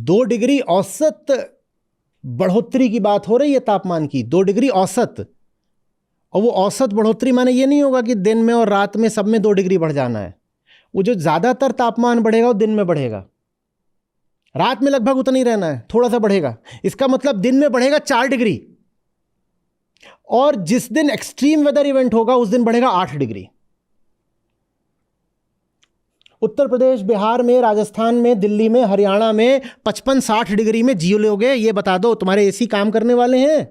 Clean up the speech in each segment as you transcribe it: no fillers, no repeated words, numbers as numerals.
2 degree औसत बढ़ोतरी की बात हो रही है तापमान की, 2 डिग्री औसत। और वो औसत बढ़ोतरी माने ये नहीं होगा कि दिन में और रात में सब में 2 डिग्री बढ़ जाना है। वो जो ज्यादातर तापमान बढ़ेगा वो दिन में बढ़ेगा, रात में लगभग उतना ही रहना है, थोड़ा सा बढ़ेगा। इसका मतलब दिन में बढ़ेगा 4 डिग्री, और जिस दिन एक्सट्रीम वेदर इवेंट होगा उस दिन बढ़ेगा 8 डिग्री। उत्तर प्रदेश, बिहार में, राजस्थान में, दिल्ली में, हरियाणा में 55-60 डिग्री में जी लोगे, ये बता दो तुम्हारे एसी काम करने वाले हैं?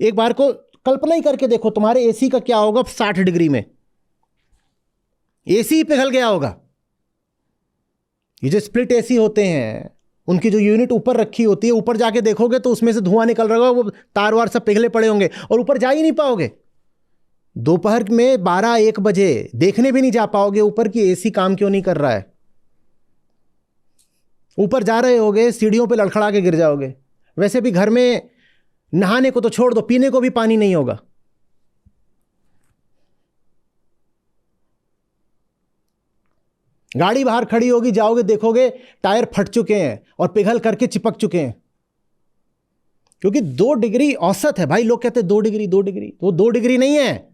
एक बार को कल्पना ही करके देखो तुम्हारे एसी का क्या होगा 60 डिग्री में। एसी पिघल गया होगा। ये जो स्प्लिट एसी होते हैं उनकी जो यूनिट ऊपर रखी होती है, ऊपर जाके देखोगे तो उसमें से धुआं निकल रहा होगा, वो तार वार सब पिघले पड़े होंगे और ऊपर जा ही नहीं पाओगे। दोपहर में 12-1 बजे देखने भी नहीं जा पाओगे ऊपर कि एसी काम क्यों नहीं कर रहा है। ऊपर जा रहे होगे, सीढ़ियों पे लड़खड़ा के गिर जाओगे। वैसे भी घर में नहाने को तो छोड़ दो, पीने को भी पानी नहीं होगा। गाड़ी बाहर खड़ी होगी, जाओगे देखोगे टायर फट चुके हैं और पिघल करके चिपक चुके हैं, क्योंकि 2 डिग्री औसत है भाई। लोग कहते हैं 2 डिग्री 2 डिग्री, तो 2 डिग्री नहीं है।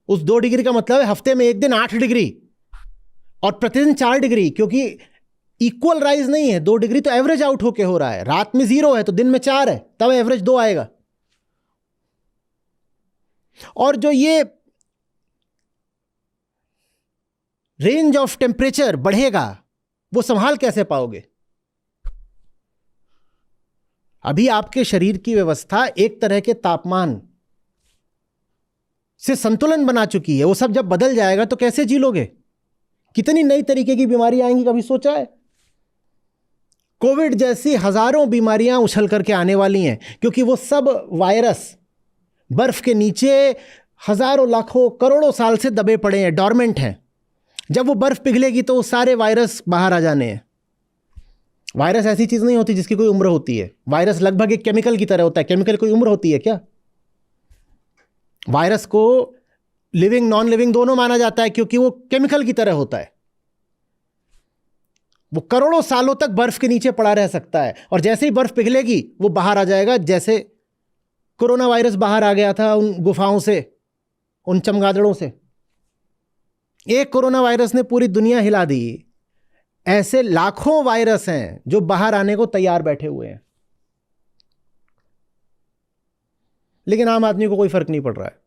उस 2 डिग्री का मतलब है हफ्ते में एक दिन 8 डिग्री और प्रतिदिन 4 डिग्री, क्योंकि इक्वल राइज नहीं है। 2 डिग्री तो एवरेज आउट होके हो रहा है। रात में 0 है तो दिन में 4 है, तब एवरेज 2 आएगा। और जो ये रेंज ऑफ टेम्परेचर बढ़ेगा वो संभाल कैसे पाओगे? अभी आपके शरीर की व्यवस्था एक तरह के तापमान से संतुलन बना चुकी है। वो सब जब बदल जाएगा तो कैसे जी लोगे? कितनी नई तरीके की बीमारी आएंगी, कभी सोचा है? कोविड जैसी हजारों बीमारियां उछल करके आने वाली हैं, क्योंकि वो सब वायरस बर्फ के नीचे हजारों, लाखों, करोड़ों साल से दबे पड़े हैं, डॉर्मेंट हैं। जब वो बर्फ पिघलेगी तो सारे वायरस बाहर आ जाने हैं। वायरस ऐसी चीज नहीं होती जिसकी कोई उम्र होती है। वायरस लगभग एक केमिकल की तरह होता है। केमिकल कोई उम्र होती है क्या? वायरस को लिविंग नॉन लिविंग दोनों माना जाता है, क्योंकि वो केमिकल की तरह होता है। वो करोड़ों सालों तक बर्फ के नीचे पड़ा रह सकता है, और जैसे ही बर्फ पिघलेगी वो बाहर आ जाएगा। जैसे कोरोना वायरस बाहर आ गया था उन गुफाओं से, उन चमगादड़ों से। एक कोरोना वायरस ने पूरी दुनिया हिला दी। ऐसे लाखों वायरस हैं जो बाहर आने को तैयार बैठे हुए हैं, लेकिन आम आदमी को कोई फर्क नहीं पड़ रहा है।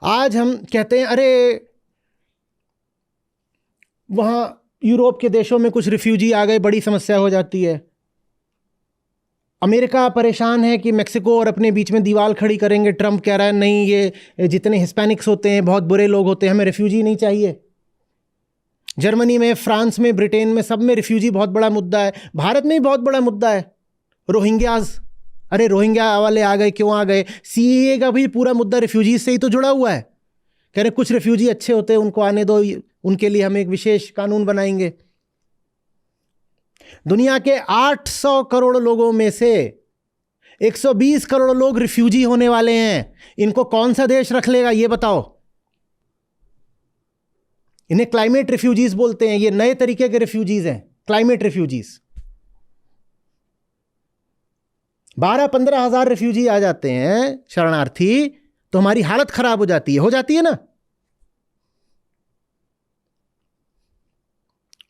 आज हम कहते हैं अरे वहां यूरोप के देशों में कुछ रिफ्यूजी आ गए, बड़ी समस्या हो जाती है। अमेरिका परेशान है कि मेक्सिको और अपने बीच में दीवार खड़ी करेंगे। ट्रंप कह रहा है नहीं, ये जितने हिस्पैनिक्स होते हैं बहुत बुरे लोग होते हैं, हमें रिफ्यूजी नहीं चाहिए। जर्मनी में, फ्रांस में, ब्रिटेन में, सब में रिफ्यूजी बहुत बड़ा मुद्दा है। भारत में भी बहुत बड़ा मुद्दा है, रोहिंग्याज। अरे रोहिंग्या वाले आ गए, क्यों आ गए? सीएए का भी पूरा मुद्दा रिफ्यूजीज से ही तो जुड़ा हुआ है। कह रहे कुछ रिफ्यूजी अच्छे होते हैं, उनको आने दो, उनके लिए हम एक विशेष कानून बनाएंगे। दुनिया के 800 करोड़ लोगों में से 120 करोड़ लोग रिफ्यूजी होने वाले हैं। इनको कौन सा देश रख लेगा ये बताओ? इन्हें क्लाइमेट रिफ्यूजीज बोलते हैं। ये नए तरीके के रिफ्यूजीज हैं, क्लाइमेट रिफ्यूजीज। 12-15 हजार रिफ्यूजी आ जाते हैं, शरणार्थी, तो हमारी हालत खराब हो जाती है ना।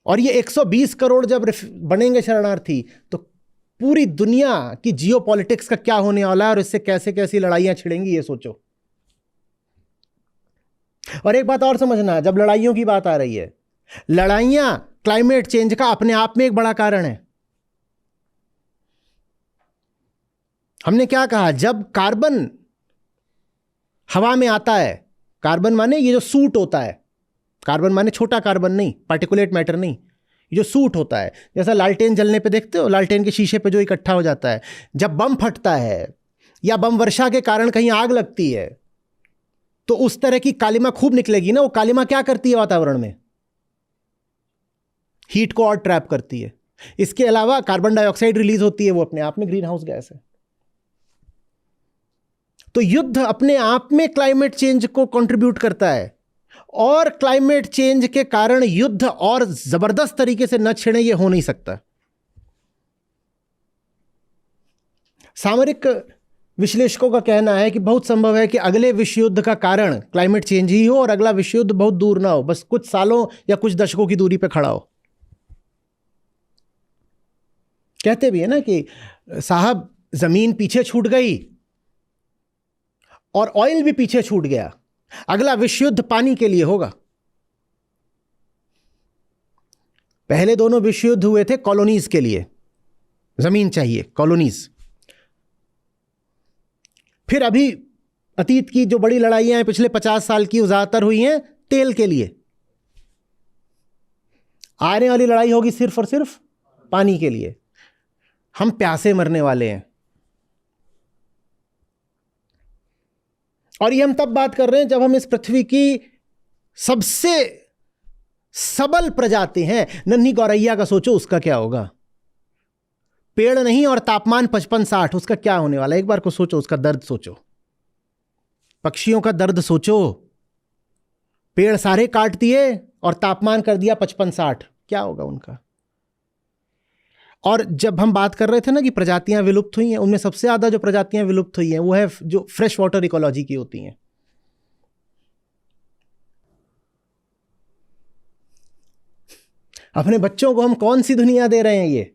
और ये 120 करोड़ जब बनेंगे शरणार्थी, तो पूरी दुनिया की जियोपॉलिटिक्स का क्या होने वाला है और इससे कैसे कैसी लड़ाइयां छिड़ेंगी, ये सोचो। और एक बात और समझना, जब लड़ाइयों की बात आ रही है, लड़ाइयां क्लाइमेट चेंज का अपने आप में एक बड़ा कारण है। हमने क्या कहा, जब कार्बन हवा में आता है, कार्बन माने ये जो सूट होता है, कार्बन माने छोटा कार्बन नहीं, पार्टिकुलेट मैटर नहीं, ये जो सूट होता है, जैसा लालटेन जलने पे देखते हो, लालटेन के शीशे पे जो इकट्ठा हो जाता है। जब बम फटता है या बम वर्षा के कारण कहीं आग लगती है, तो उस तरह की कालिमा खूब निकलेगी ना। वो कालिमा क्या करती है वातावरण में? हीट को और ट्रैप करती है। इसके अलावा कार्बन डाइऑक्साइड रिलीज होती है, वो अपने आप में ग्रीन हाउस गैस है। तो युद्ध अपने आप में क्लाइमेट चेंज को कंट्रीब्यूट करता है। और क्लाइमेट चेंज के कारण युद्ध और जबरदस्त तरीके से न छिड़े, ये हो नहीं सकता। सामरिक विश्लेषकों का कहना है कि बहुत संभव है कि अगले विश्व युद्ध का कारण क्लाइमेट चेंज ही हो और अगला विश्व युद्ध बहुत दूर ना हो, बस कुछ सालों या कुछ दशकों की दूरी पर खड़ा हो। कहते भी है ना कि साहब जमीन पीछे छूट गई और ऑयल भी पीछे छूट गया, अगला विश्व युद्ध पानी के लिए होगा। पहले दोनों विश्व युद्ध हुए थे कॉलोनीज के लिए, जमीन चाहिए, कॉलोनीज। फिर अभी अतीत की जो बड़ी लड़ाइयां हैं पिछले 50 साल की, वो ज्यादातर हुई हैं तेल के लिए। आने वाली लड़ाई होगी सिर्फ और सिर्फ पानी के लिए। हम प्यासे मरने वाले हैं। और ये हम तब बात कर रहे हैं जब हम इस पृथ्वी की सबसे सबल प्रजाति हैं। नन्ही गौरैया का सोचो, उसका क्या होगा? पेड़ नहीं और तापमान 55-60, उसका क्या होने वाला है? एक बार को सोचो, उसका दर्द सोचो। पक्षियों का दर्द सोचो, पेड़ सारे काट दिए और तापमान कर दिया 55-60, क्या होगा उनका? और जब हम बात कर रहे थे ना कि प्रजातियां विलुप्त हुई हैं, उनमें सबसे ज्यादा जो प्रजातियां विलुप्त हुई हैं वो है जो फ्रेश वाटर इकोलॉजी की होती हैं। अपने बच्चों को हम कौन सी दुनिया दे रहे हैं? ये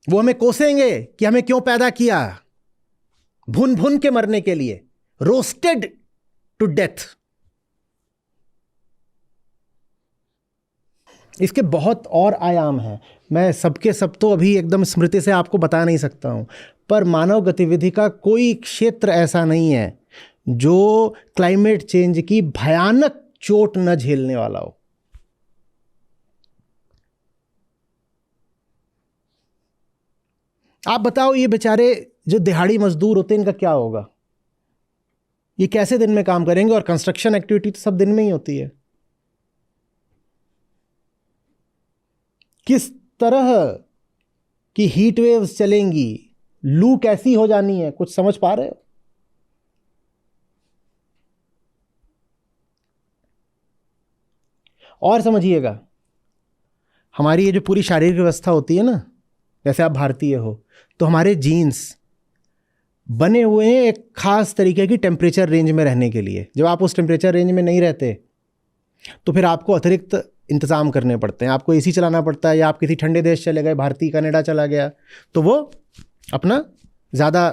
वो हमें कोसेंगे कि हमें क्यों पैदा किया, भुन भुन के मरने के लिए, रोस्टेड टू डेथ। इसके बहुत और आयाम हैं, मैं सबके सब तो अभी एकदम स्मृति से आपको बता नहीं सकता हूं, पर मानव गतिविधि का कोई क्षेत्र ऐसा नहीं है जो क्लाइमेट चेंज की भयानक चोट न झेलने वाला हो। आप बताओ, ये बेचारे जो दिहाड़ी मजदूर होते हैं, इनका क्या होगा? ये कैसे दिन में काम करेंगे? और कंस्ट्रक्शन एक्टिविटी तो सब दिन में ही होती है। किस तरह की हीट वेव्स चलेंगी, लू कैसी हो जानी है, कुछ समझ पा रहे हो? और समझिएगा, हमारी ये जो पूरी शारीरिक व्यवस्था होती है ना, जैसे आप भारतीय हो तो हमारे जीन्स बने हुए हैं एक खास तरीके की टेम्परेचर रेंज में रहने के लिए। जब आप उस टेम्परेचर रेंज में नहीं रहते तो फिर आपको अतिरिक्त इंतज़ाम करने पड़ते हैं। आपको एसी चलाना पड़ता है, या आप किसी ठंडे देश चले गए, भारतीय कनाडा चला गया, तो वो अपना ज़्यादा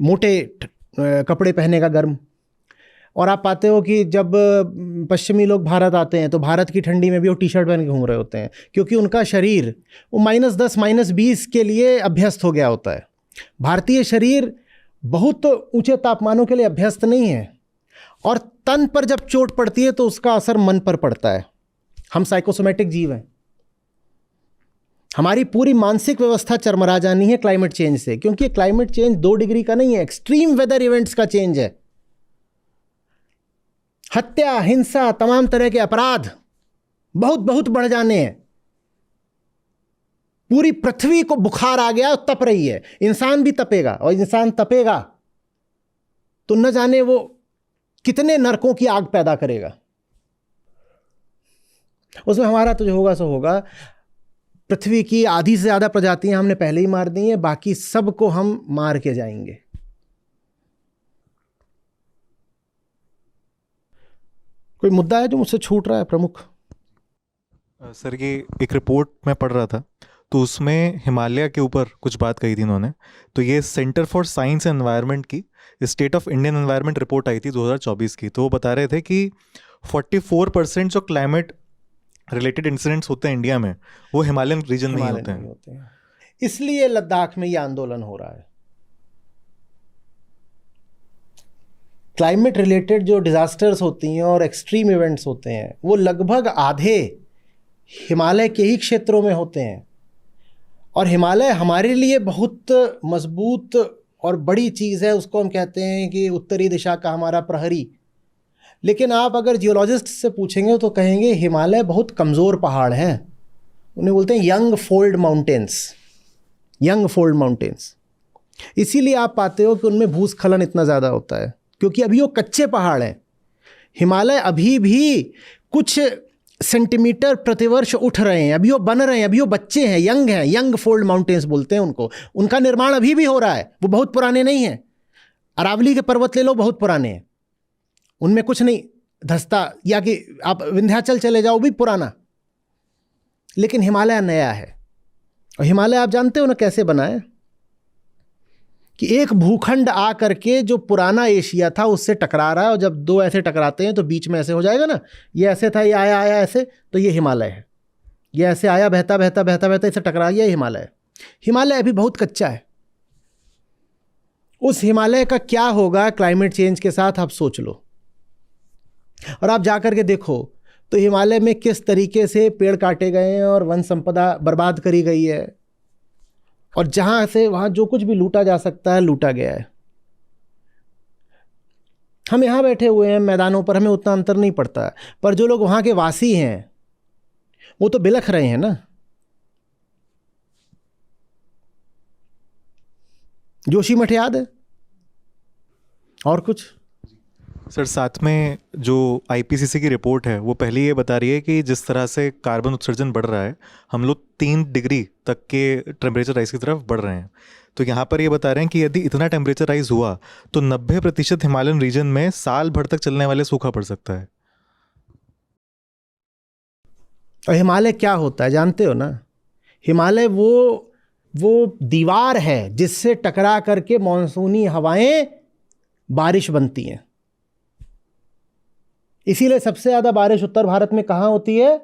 मोटे कपड़े पहनेगा गर्म। और आप पाते हो कि जब पश्चिमी लोग भारत आते हैं तो भारत की ठंडी में भी वो टी शर्ट पहन के घूम रहे होते हैं, क्योंकि उनका शरीर वो -10 -20 के लिए अभ्यस्त हो गया होता है। भारतीय शरीर बहुत ऊंचे तापमानों के लिए अभ्यस्त नहीं है, और तन पर जब चोट पड़ती है तो उसका असर मन पर पड़ता है। हम साइकोसोमेटिक जीव हैं। हमारी पूरी मानसिक व्यवस्था चरमरा जानी है क्लाइमेट चेंज से, क्योंकि क्लाइमेट चेंज 2 डिग्री का नहीं है, एक्सट्रीम वेदर इवेंट्स का चेंज है। हत्या, हिंसा, तमाम तरह के अपराध बहुत बहुत बढ़ जाने हैं। पूरी पृथ्वी को बुखार आ गया, तप रही है। इंसान भी तपेगा, और इंसान तपेगा तो न जाने वो कितने नरकों की आग पैदा करेगा। उसमें हमारा तो जो होगा सो होगा। पृथ्वी की आधी से ज्यादा प्रजातियां हमने पहले ही मार दी हैं, बाकी सबको हम मार के जाएंगे। कोई मुद्दा है जो मुझसे छूट रहा है प्रमुख? सर, ये एक रिपोर्ट मैं पढ़ रहा था, तो उसमें हिमालय के ऊपर कुछ बात कही थी इन्होंने। तो ये centre for science and environment की state of Indian environment report आई थी 2024 की। तो वो बता रहे थे कि 44% जो क्लाइमेट रिलेटेड इंसिडेंट्स होते हैं इंडिया में, वो हिमालयन रीजन में ही होते हैं। इसलिए लद्दाख में ये आंदोलन हो रहा है। क्लाइमेट रिलेटेड जो डिजास्टर्स होती हैं और एक्सट्रीम इवेंट्स होते हैं, वो लगभग आधे हिमालय के ही क्षेत्रों में होते हैं। और हिमालय हमारे लिए बहुत मजबूत और बड़ी चीज़ है। उसको हम कहते हैं कि उत्तरी दिशा का हमारा प्रहरी। लेकिन आप अगर जियोलॉजिस्ट से पूछेंगे तो कहेंगे हिमालय बहुत कमज़ोर पहाड़ हैं। उन्हें बोलते हैं young fold mountains, young fold mountains. इसीलिए आप पाते हो कि उनमें भूस्खलन इतना ज़्यादा होता है। क्योंकि अभी वो कच्चे पहाड़ हैं। हिमालय अभी भी कुछ सेंटीमीटर प्रतिवर्ष उठ रहे हैं, अभी वो बन रहे हैं, अभी वो बच्चे हैं, यंग हैं, यंग फोल्ड माउंटेन्स बोलते हैं उनको। उनका निर्माण अभी भी हो रहा है, वो बहुत पुराने नहीं हैं। अरावली के पर्वत ले लो, बहुत पुराने हैं, उनमें कुछ नहीं धंसता, या कि आप विंध्याचल चले जाओ, भी पुराना। लेकिन हिमालय नया है। और हिमालय आप जानते हो ना कैसे बना है, कि एक भूखंड आ करके जो पुराना एशिया था उससे टकरा रहा है, और जब दो ऐसे टकराते हैं तो बीच में ऐसे हो जाएगा ना, ये ऐसे था, ये आया आया ऐसे, तो ये हिमालय है। ये ऐसे आया, बहता बहता बहता बहता इसे टकरा, ये हिमालय है। हिमालय अभी बहुत कच्चा है। उस हिमालय का क्या होगा क्लाइमेट चेंज के साथ, आप सोच लो। और आप जा करके देखो तो हिमालय में किस तरीके से पेड़ काटे गए हैं और वन संपदा बर्बाद करी गई है, और जहां से वहां जो कुछ भी लूटा जा सकता है लूटा गया है। हम यहां बैठे हुए हैं मैदानों पर, हमें उतना अंतर नहीं पड़ता, पर जो लोग वहां के वासी हैं वो तो बिलख रहे हैं ना। जोशीमठ याद है? और कुछ सर साथ में जो आईपीसीसी की रिपोर्ट है वो पहले ये बता रही है कि जिस तरह से कार्बन उत्सर्जन बढ़ रहा है, हम लोग 3 डिग्री तक के टेम्परेचर राइज की तरफ बढ़ रहे हैं। तो यहाँ पर ये बता रहे हैं कि यदि इतना टेम्परेचर राइज हुआ तो 90% हिमालयन रीजन में साल भर तक चलने वाले सूखा पड़ सकता है। और हिमालय क्या होता है जानते हो ना? हिमालय वो दीवार है जिससे टकरा करके मॉनसूनी हवाएं बारिश बनती हैं। इसीलिए सबसे ज़्यादा बारिश उत्तर भारत में कहाँ होती है?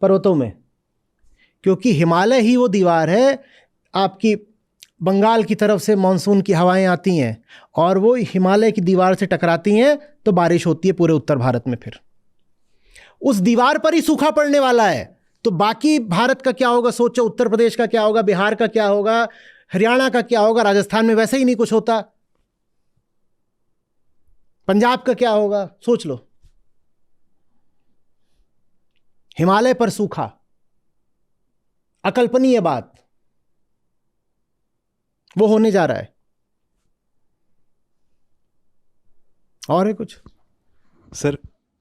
पर्वतों में। क्योंकि हिमालय ही वो दीवार है, आपकी बंगाल की तरफ से मॉनसून की हवाएं आती हैं और वो हिमालय की दीवार से टकराती हैं तो बारिश होती है पूरे उत्तर भारत में। फिर उस दीवार पर ही सूखा पड़ने वाला है, तो बाकी भारत का क्या होगा सोचो। उत्तर प्रदेश का क्या होगा, बिहार का क्या होगा, हरियाणा का क्या होगा, राजस्थान में वैसे ही नहीं कुछ होता, पंजाब का क्या होगा, सोच लो। हिमालय पर सूखा, अकल्पनीय बात, वो होने जा रहा है। और है कुछ? सर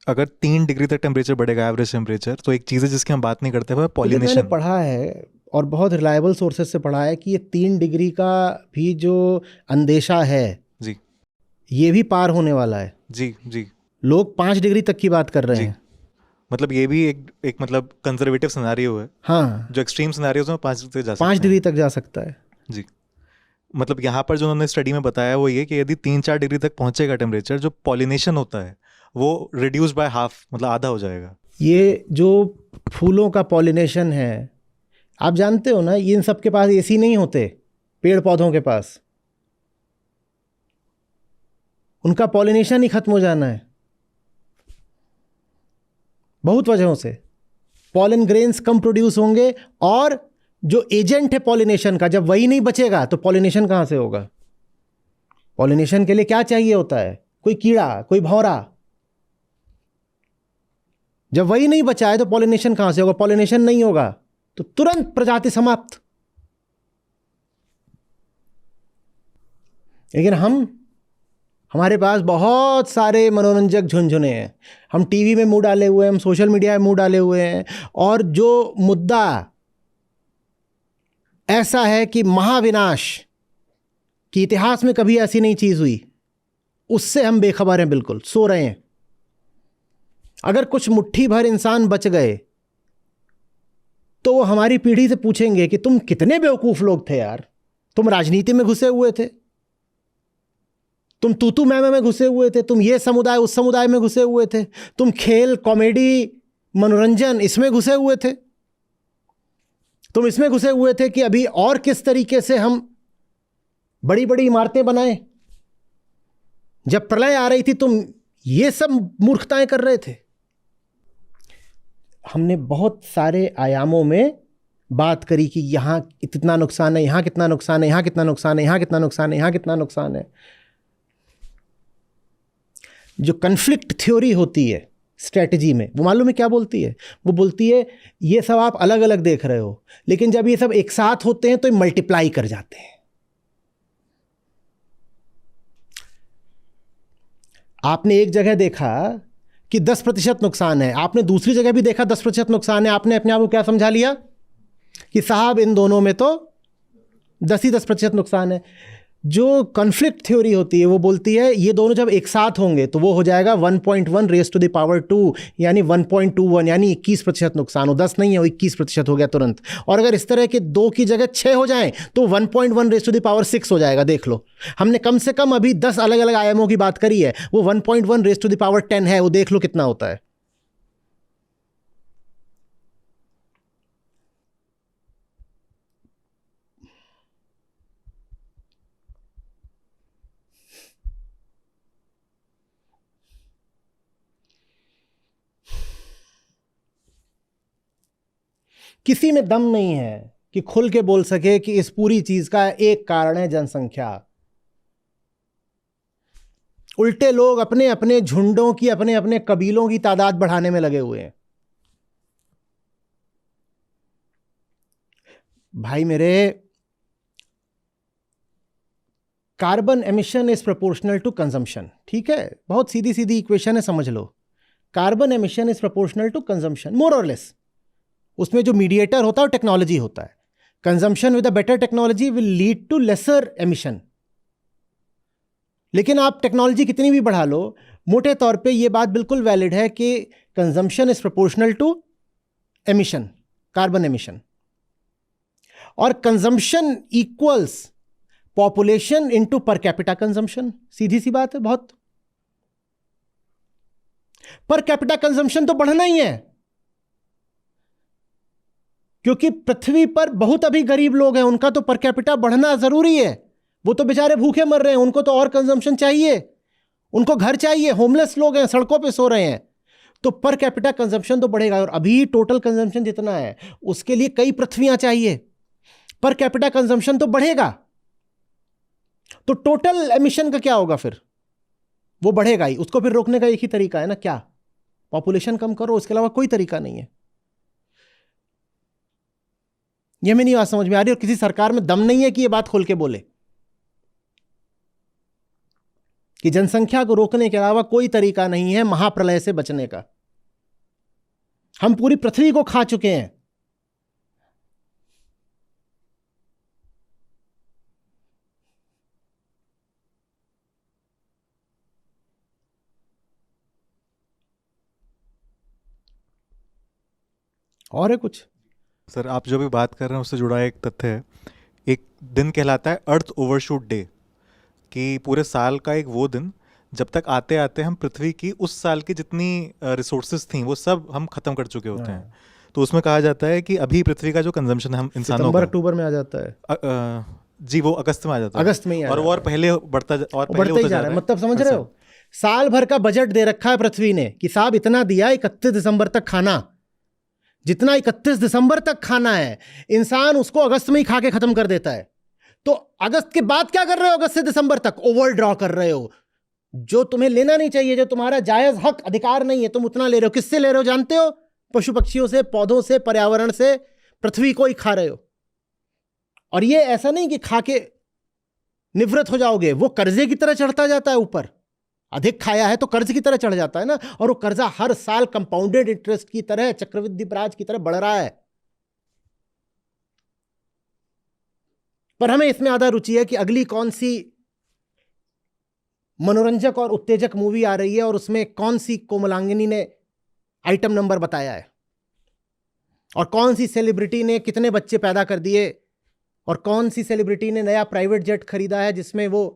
अगर 3 डिग्री तक टेम्परेचर बढ़ेगा एवरेज टेम्परेचर, तो एक चीज़ है जिसकी हम बात नहीं करते वो पॉलिनेशन। मैंने पढ़ा है और बहुत रिलायबल सोर्सेज से पढ़ा है कि ये 3 डिग्री का भी जो अंदेशा है जी, ये भी पार होने वाला है। जी जी। लोग 5 डिग्री तक की बात कर रहे हैं। मतलब ये भी एक मतलब कंजर्वेटिव सिनेरियो है। हाँ, जो एक्सट्रीम सिनेरियोज में 5 डिग्री तक जा सकता है। 5 डिग्री तक जा सकता है जी। मतलब यहाँ पर जो उन्होंने स्टडी में बताया वो ये कि यदि 3-4 डिग्री तक पहुंचेगा टेम्परेचर, जो पॉलिनेशन होता है वो रिड्यूस बाय हाफ, मतलब आधा हो जाएगा। ये जो फूलों का पॉलिनेशन है, आप जानते हो ना, इन सब के पास एसी नहीं होते, पेड़ पौधों के पास उनका पॉलिनेशन ही खत्म हो जाना है बहुत वजहों से। पॉलन ग्रेन्स कम प्रोड्यूस होंगे, और जो एजेंट है पॉलिनेशन का, जब वही नहीं बचेगा तो पॉलिनेशन कहाँ से होगा? पॉलिनेशन के लिए क्या चाहिए होता है? कोई कीड़ा, कोई भौरा। जब वही नहीं बचा है तो पॉलिनेशन कहां से होगा? पॉलिनेशन नहीं होगा तो तुरंत प्रजाति समाप्त। लेकिन हमारे पास बहुत सारे मनोरंजक झुंझुने हैं, हम टीवी में मुंह डाले हुए हैं, हम सोशल मीडिया में मुंह डाले हुए हैं, और जो मुद्दा ऐसा है कि महाविनाश कि इतिहास में कभी ऐसी नहीं चीज हुई, उससे हम बेखबर हैं, बिल्कुल सो रहे हैं। अगर कुछ मुट्ठी भर इंसान बच गए तो वो हमारी पीढ़ी से पूछेंगे कि तुम कितने बेवकूफ लोग थे यार, तुम राजनीति में घुसे हुए थे, तुम तूतू मैमे में घुसे हुए थे, तुम ये समुदाय उस समुदाय में घुसे हुए थे, तुम खेल कॉमेडी मनोरंजन इसमें घुसे हुए थे, तुम इसमें घुसे हुए थे कि अभी और किस तरीके से हम बड़ी बड़ी इमारतें बनाएं। जब प्रलय आ रही थी तुम ये सब मूर्खताएं कर रहे थे। हमने बहुत सारे आयामों में बात करी कि यहाँ कितना नुकसान है, यहाँ कितना नुकसान है, यहाँ कितना नुकसान है, यहाँ कितना नुकसान है, यहाँ कितना नुकसान है। जो कन्फ्लिक्ट थ्योरी होती है स्ट्रेटजी में, वो मालूम है क्या बोलती है? वो बोलती है ये सब आप अलग अलग देख रहे हो, लेकिन जब ये सब एक साथ होते हैं तो ये मल्टीप्लाई कर जाते हैं। आपने एक जगह देखा कि 10% नुकसान है, आपने दूसरी जगह भी देखा 10% नुकसान है, आपने अपने आप को क्या समझा लिया कि साहब इन दोनों में तो 10% नुकसान है। जो कॉन्फ्लिक्ट थ्योरी होती है वो बोलती है ये दोनों जब एक साथ होंगे तो वो हो जाएगा 1.1 रेज़ टू द पावर 2, यानी 1.21, यानी 21% नुकसान हो। 10 नहीं है, वो 21% हो गया तुरंत। और अगर इस तरह के 2 की जगह 6 हो जाएं तो 1.1 रेज़ टू द पावर 6 हो जाएगा। देख लो, हमने कम से कम अभी 10 अलग अलग आयामों की बात करी है, वो 1.1 रेज़ टू द पावर 10 है, वो देख लो कितना होता है। किसी में दम नहीं है कि खुल के बोल सके कि इस पूरी चीज का एक कारण है जनसंख्या। उल्टे लोग अपने अपने झुंडों की, अपने अपने कबीलों की तादाद बढ़ाने में लगे हुए हैं। भाई मेरे, carbon emission is proportional to consumption, ठीक है, बहुत सीधी सीधी इक्वेशन है, समझ लो। Carbon emission is proportional to consumption, more और लेस। उसमें जो मीडिएटर होता है वो टेक्नोलॉजी होता है। Consumption with a better technology will lead to lesser emission. लेकिन आप टेक्नोलॉजी कितनी भी बढ़ा लो, मोटे तौर पे ये बात बिल्कुल वैलिड है कि consumption is proportional to emission, carbon emission. और consumption equals population into per capita consumption, सीधी सी बात है बहुत। पर कैपिटा कंजम्पशन तो बढ़ना ही है, क्योंकि पृथ्वी पर बहुत अभी गरीब लोग हैं, उनका तो पर कैपिटा बढ़ना जरूरी है। वो तो बेचारे भूखे मर रहे हैं, उनको तो और कंजम्पशन चाहिए, उनको घर चाहिए। होमलेस लोग हैं, सड़कों पे सो रहे हैं, तो पर कैपिटा कंजम्पशन तो बढ़ेगा। और अभी टोटल कंजम्पशन जितना है उसके लिए कई पृथ्वियां चाहिए, पर कैपिटा कंजम्पशन तो बढ़ेगा। तो टोटल एमिशन का क्या होगा फिर? वो बढ़ेगा ही। उसको फिर रोकने का एक ही तरीका है ना, क्या? पॉपुलेशन कम करो, उसके अलावा कोई तरीका नहीं है। ये में नहीं बात समझ में आ रही, और किसी सरकार में दम नहीं है कि ये बात खोल के बोले कि जनसंख्या को रोकने के अलावा कोई तरीका नहीं है महाप्रलय से बचने का। हम पूरी पृथ्वी को खा चुके हैं। और है कुछ? सर आप जो भी बात कर रहे हैं उससे जुड़ा एक तथ्य है। एक दिन कहलाता है अर्थ ओवरशूट डे, कि पूरे साल का एक वो दिन जब तक आते आते हम पृथ्वी की उस साल की जितनी रिसोर्सेज थी वो सब हम खत्म कर चुके होते हैं। तो उसमें कहा जाता है कि अभी पृथ्वी का जो कंजम्पशन है हम इंसानों सितंबर का, अक्टूबर में आ जाता है। जी वो अगस्त में आ जाता है। अगस्त में ही और वो और पहले बढ़ता और पहले बढ़ते ही होता जा जा रहा रहा है। है। मतलब समझ हर रहे साल। हो, साल भर का बजट दे रखा है पृथ्वी ने कि साहब इतना दिया 31 दिसंबर तक खाना, जितना 31 दिसंबर तक खाना है इंसान उसको अगस्त में ही खा के खत्म कर देता है। तो अगस्त के बाद क्या कर रहे हो? अगस्त से दिसंबर तक ओवर ड्रॉ कर रहे हो। जो तुम्हें लेना नहीं चाहिए, जो तुम्हारा जायज हक अधिकार नहीं है, तुम उतना ले रहे हो। किससे ले रहे हो जानते हो? पशु पक्षियों से, पौधों से, पर्यावरण से। पृथ्वी को ही खा रहे हो। और ये ऐसा नहीं कि खा के निवृत्त हो जाओगे, वो कर्जे की तरह चढ़ता जाता है ऊपर। अधिक खाया है तो कर्ज की तरह चढ़ जाता है ना, और वो कर्जा हर साल कंपाउंडेड इंटरेस्ट की तरह, चक्रवृद्धि ब्याज की तरह बढ़ रहा है। पर हमें इसमें ज्यादा रुचि है कि अगली कौन सी मनोरंजक और उत्तेजक मूवी आ रही है और उसमें कौन सी कोमलांगिनी ने आइटम नंबर बताया है, और कौन सी सेलिब्रिटी ने कितने बच्चे पैदा कर दिए, और कौन सी सेलिब्रिटी ने नया प्राइवेट जेट खरीदा है जिसमें वो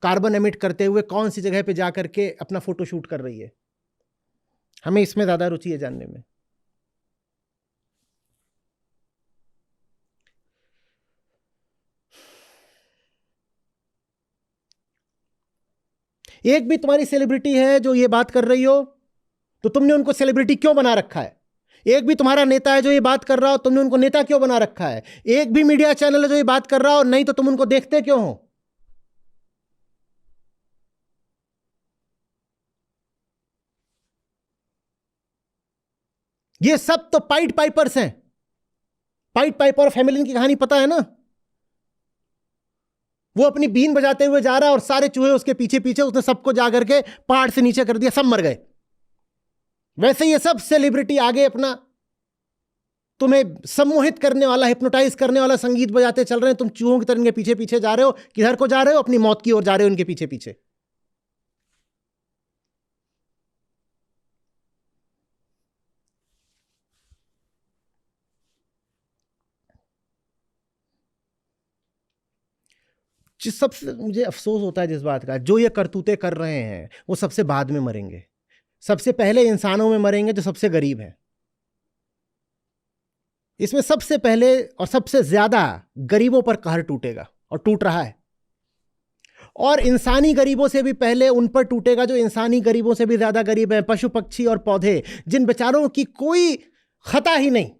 कार्बन एमिट करते हुए कौन सी जगह पे जा करके अपना फोटो शूट कर रही है। हमें इसमें ज्यादा रुचि है जानने में। एक भी तुम्हारी सेलिब्रिटी है जो ये बात कर रही हो तो तुमने उनको सेलिब्रिटी क्यों बना रखा है? एक भी तुम्हारा नेता है जो ये बात कर रहा हो, तुमने उनको नेता क्यों बना रखा है? एक भी मीडिया चैनल है जो ये बात कर रहा हो, नहीं तो तुम उनको देखते क्यों हो? ये सब तो पाइट पाइपर्स हैं। पाइट पाइपर और फैमिली की कहानी पता है ना? वो अपनी बीन बजाते हुए जा रहा है और सारे चूहे उसके पीछे पीछे, उसने सबको जा करके पहाड़ से नीचे कर दिया, सब मर गए। वैसे ये सब सेलिब्रिटी आगे अपना तुम्हें सम्मोहित करने वाला, हिप्नोटाइज करने वाला संगीत बजाते चल रहे हैं, तुम चूहों की तरह इनके पीछे पीछे जा रहे हो। किधर को जा रहे हो? अपनी मौत की ओर जा रहे हो इनके पीछे पीछे। जिस सबसे मुझे अफसोस होता है जिस बात का, जो ये करतूते कर रहे हैं वो सबसे बाद में मरेंगे। सबसे पहले इंसानों में मरेंगे जो सबसे गरीब हैं। इसमें सबसे पहले और सबसे ज्यादा गरीबों पर कहर टूटेगा और टूट रहा है। और इंसानी गरीबों से भी पहले उन पर टूटेगा जो इंसानी गरीबों से भी ज्यादा गरीब हैं, पशु पक्षी और पौधे, जिन बेचारों की कोई खता ही नहीं,